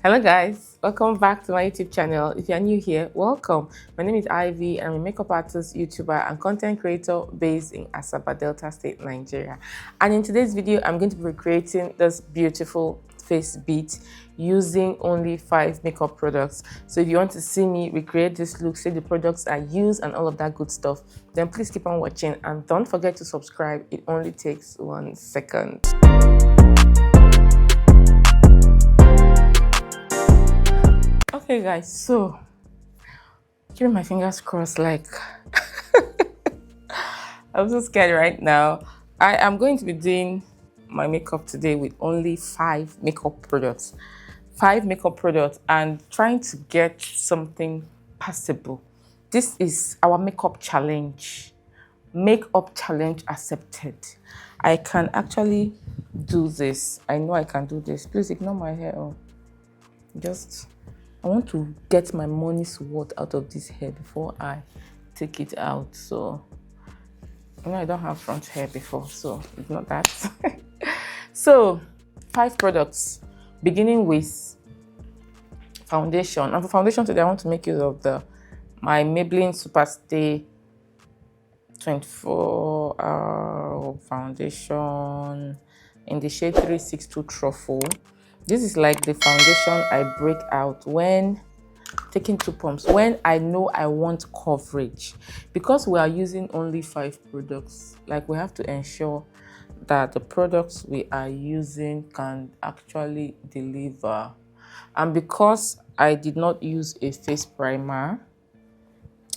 Hello guys, welcome back to my YouTube channel. If you're new here, welcome. My name is Ivy and I'm a makeup artist, YouTuber and content creator based in Asaba, Delta State, Nigeria. And in today's video, I'm going to be recreating this beautiful face beat using only 5 makeup products. So if you want to see me recreate this look, see the products I use and all of that good stuff, then please keep on watching and don't forget to subscribe. It only takes 1 second. Okay guys, so keeping my fingers crossed, like I'm so scared right now. I am going to be doing my makeup today with only 5 makeup products. 5 makeup products and trying to get something passable. This is our makeup challenge. Makeup challenge accepted. I can actually do this. I know I can do this. Please ignore my hair. I want to get my money's worth out of this hair before I take it out. So, I don't have front hair before, so ignore that. So, 5 products, beginning with foundation. And for foundation today, I want to make use of my Maybelline Superstay 24-hour foundation in the shade 362 Truffle. This is like the foundation I break out when taking 2 pumps, when I know I want coverage. Because we are using only 5 products, like we have to ensure that the products we are using can actually deliver. And because I did not use a face primer,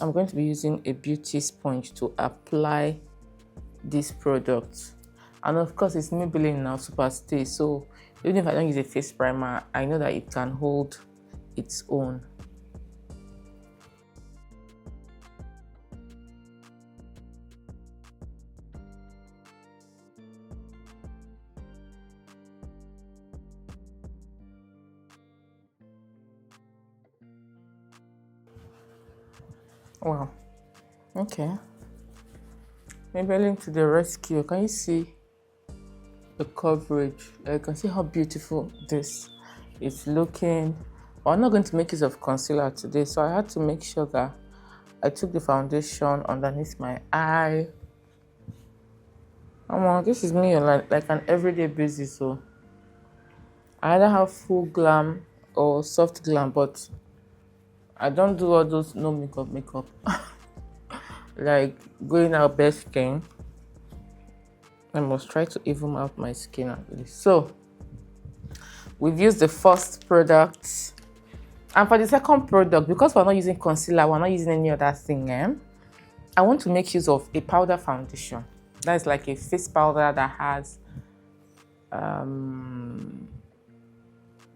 I'm going to be using a beauty sponge to apply this product. And of course, it's Maybelline now Superstay, so even if I don't use a face primer, I know that it can hold its own. Wow. Okay. Maybelline to the rescue. Can you see the coverage? You can see how beautiful this is looking. Well, I'm not going to make use of concealer today, so I had to make sure that I took the foundation underneath my eye. This is me on like an everyday basis, so I either have full glam or soft glam, but I don't do all those no makeup like going out bare skin. I must try to even out my skin at least. So we've used the first product, and for the second product, because we're not using concealer, we're not using any other thing, I want to make use of a powder foundation. That is like a face powder that has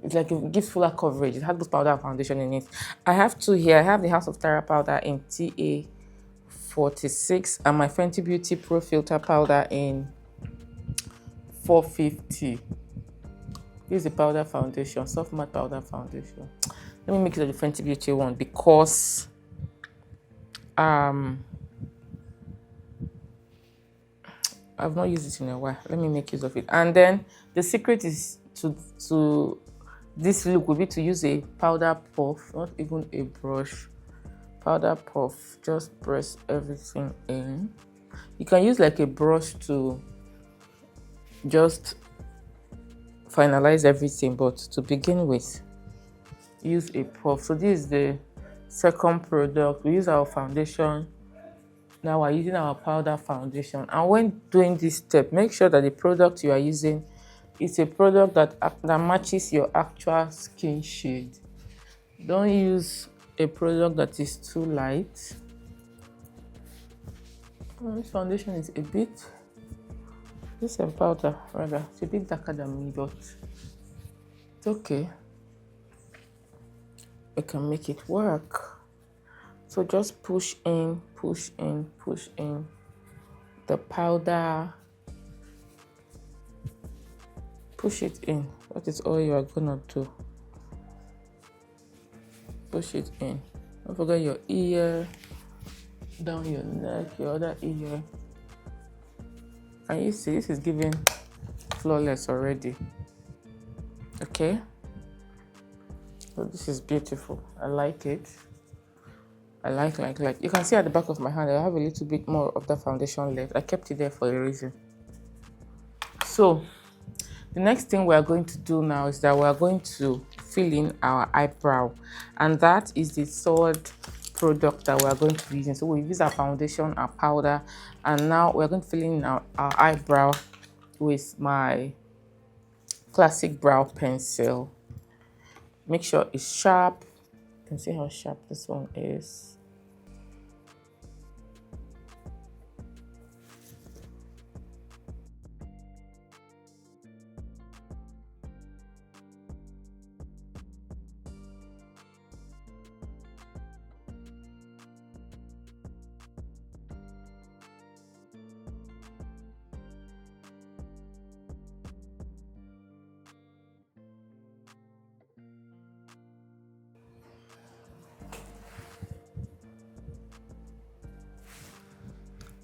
it's like it gives fuller coverage. It has both powder and foundation in it. I have 2 here. I have the House of Tara powder in TA 46 and my Fenty Beauty Pro Filter powder in 450. This is the powder foundation, soft matte powder foundation. Let me make it the Fenty Beauty one because I've not used it in a while. Let me make use of it. And then the secret is to this look would be to use a powder puff, not even a brush. Powder puff, just press everything in. You can use like a brush to just finalize everything, but to begin with, use a puff. So this is the second product. We use our foundation. Now we're using our powder foundation. And when doing this step, make sure that the product you are using is a product that matches your actual skin shade. Don't use a product that is too light. This foundation is a bit, this powder rather, it's a bit darker than me, but it's okay. We can make it work. So just push in the powder. Push it in. That is all you are gonna do. Push it in. Don't forget your ear, down your neck, your other ear. And you see, this is giving flawless already. Okay. So this is beautiful. I like it. I like. You can see at the back of my hand, I have a little bit more of that foundation left. I kept it there for a reason. So the next thing we are going to do now is that we are going to fill in our eyebrow, and that is the third product that we are going to be using. So we use our foundation, our powder, and now we're going to fill in our eyebrow with my classic brow pencil. Make sure it's sharp. You can see how sharp this one is.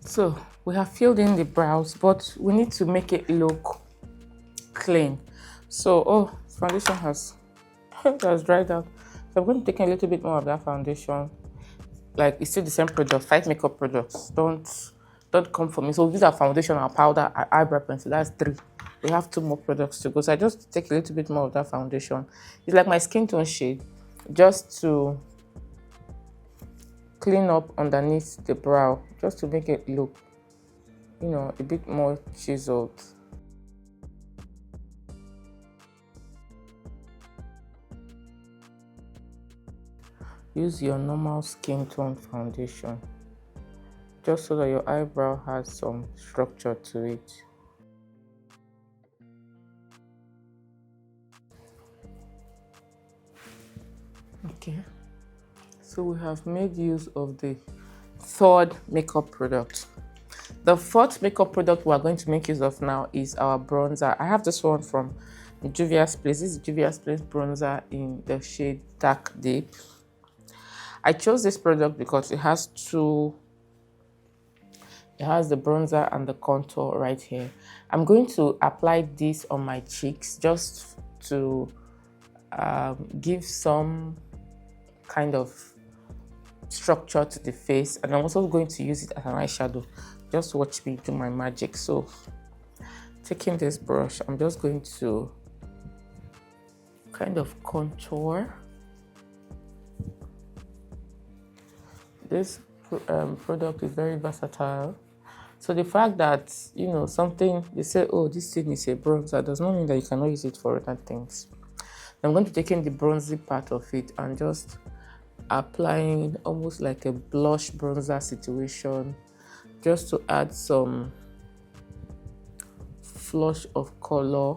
So we have filled in the brows, but we need to make it look clean. So foundation has dried out. So I'm going to take a little bit more of that foundation. Like, it's still the same product, 5 makeup products. Don't come for me. So we use our foundation, our powder, our eyebrow pencil. That's 3. We have 2 more products to go. So I just take a little bit more of that foundation. It's like my skin tone shade, just to clean up underneath the brow, just to make it look, you know, a bit more chiseled. Use your normal skin tone foundation, just so that your eyebrow has some structure to it. Okay, so we have made use of the third makeup product. The fourth makeup product we are going to make use of now is our bronzer. I have this one from Juvias Place. This is Juvias Place bronzer in the shade Dark Deep. I chose this product because it has the bronzer and the contour right here. I'm going to apply this on my cheeks just to give some kind of structure to the face, and I'm also going to use it as an eyeshadow. Just watch me do my magic. So taking this brush, I'm just going to kind of contour. This product is very versatile. So the fact that, you know, something, they say, oh, this thing is a bronzer, does not mean that you cannot use it for other things. I'm going to take in the bronzy part of it and just applying almost like a blush bronzer situation, just to add some flush of color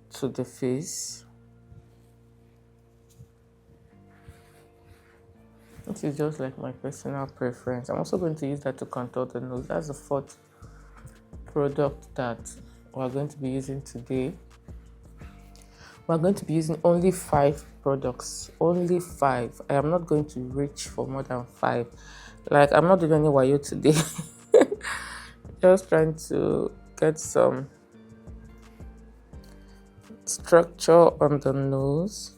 to the face. This is just like my personal preference. I'm also going to use that to contour the nose. That's the fourth product that we're going to be using today. We're going to be using only 5 products. Only 5. I am not going to reach for more than 5. Like, I'm not doing any wayo today. Just trying to get some structure on the nose.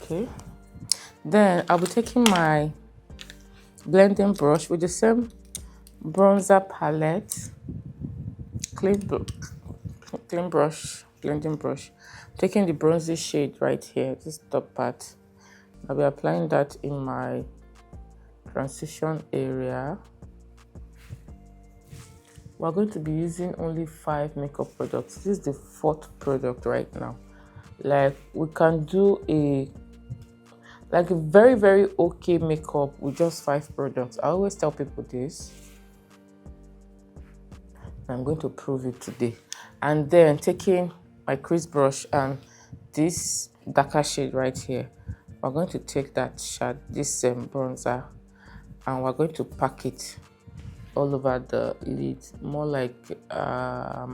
Okay, then I'll be taking my blending brush with the same bronzer palette, clean brush, blending brush, taking the bronzy shade right here, this top part. I'll be applying that in my transition area. We're going to be using only 5 makeup products. This is the 4th product right now. Like, we can do a very, very okay makeup with just 5 products. I always tell people this. I'm going to prove it today. And then taking my crease brush and this darker shade right here, we're going to take that shade, this bronzer, and we're going to pack it all over the lid, more like how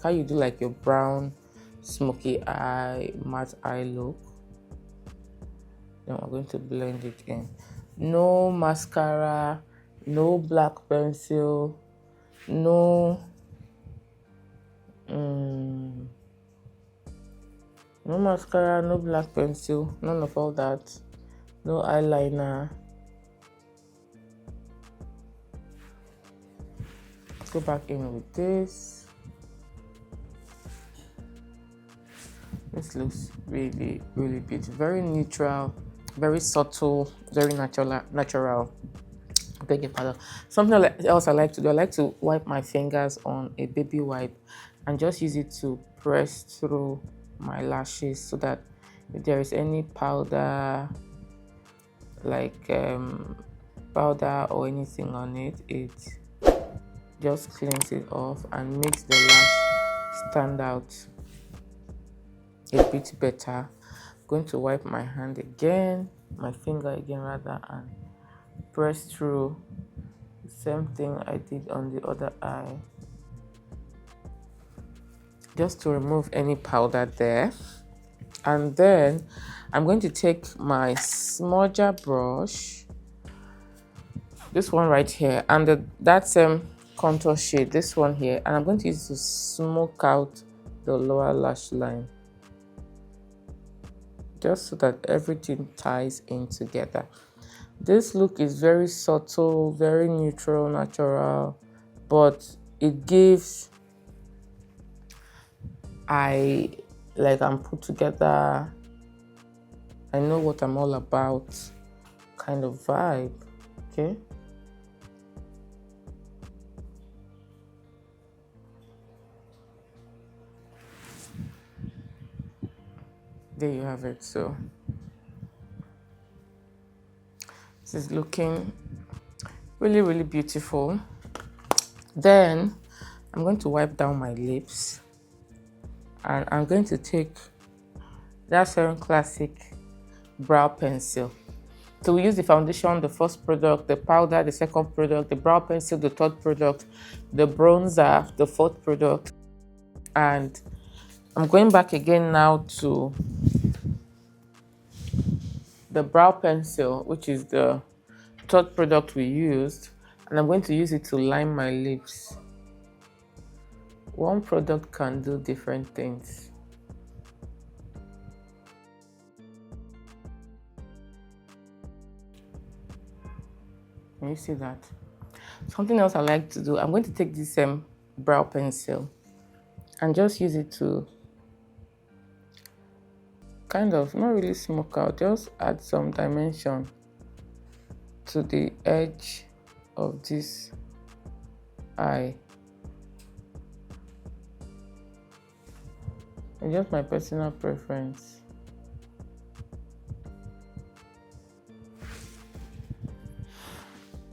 you do like your brown smoky eye, matte eye look. Then we're going to blend it in. No mascara, no black pencil, no no mascara, no black pencil, none of all that. No eyeliner. Let's go back in with this. This looks really, really beautiful. Very neutral, very subtle, very natural. Beg your pardon. Something else I like to do, I like to wipe my fingers on a baby wipe and just use it to press through my lashes so that if there is any powder, like powder or anything on it, it just cleans it off and makes the lash stand out a bit better. I'm going to wipe my hand again, my finger again rather, and press through the same thing I did on the other eye, just to remove any powder there. And then I'm going to take my smudger brush, this one right here, and that same contour shade, this one here, and I'm going to use it to smoke out the lower lash line, just so that everything ties in together. This look is very subtle, very neutral, natural, but it gives I'm put together, I know what I'm all about kind of vibe, okay? There you have it. So this is looking really, really beautiful. Then I'm going to wipe down my lips and I'm going to take that Zaron Classic brow pencil. So we use the foundation, the first product, the powder, the second product, the brow pencil, the third product, the bronzer, the fourth product. And I'm going back again now to the brow pencil, which is the third product we used, and I'm going to use it to line my lips. One product can do different things. Can you see that? Something else I like to do, I'm going to take this brow pencil and just use it to kind of, not really smoke out, just add some dimension to the edge of this eye. It's just my personal preference.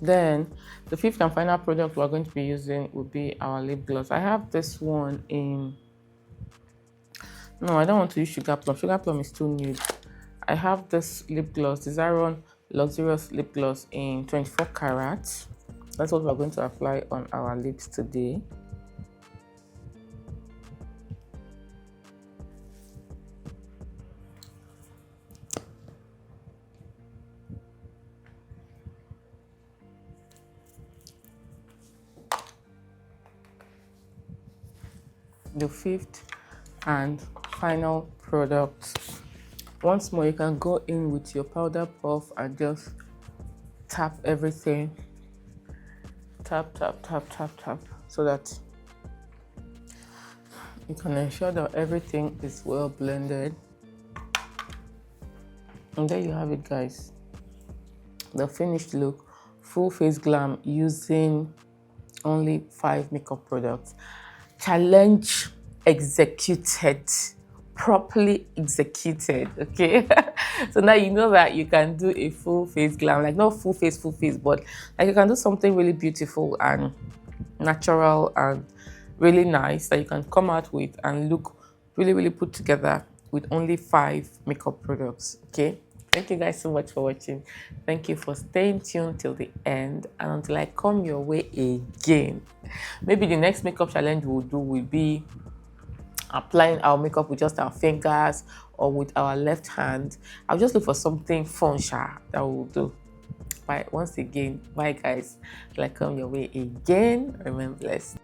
Then the fifth and final product we're going to be using will be our lip gloss. I have this one in, no, I don't want to use Sugar Plum. Sugar Plum is too nude. I have this lip gloss, the Zaron Luxurious Lip Gloss in 24 carats. That's what we're going to apply on our lips today. The fifth and final product. Once more, you can go in with your powder puff and just tap everything. Tap, tap, tap, tap, tap, so that you can ensure that everything is well blended. And there you have it, guys. The finished look, full face glam using only 5 makeup products. Challenge executed, properly executed, okay? So now you know that you can do a full face glam, like not full face, but like you can do something really beautiful and natural and really nice that you can come out with and look really, really put together with only 5 makeup products, okay? Thank you guys so much for watching. Thank you for staying tuned till the end, and until I come your way again. Maybe the next makeup challenge we'll do will be applying our makeup with just our fingers or with our left hand. I'll just look for something fun that will do. Bye. Once again, bye guys. Till I come your way again, remain blessed.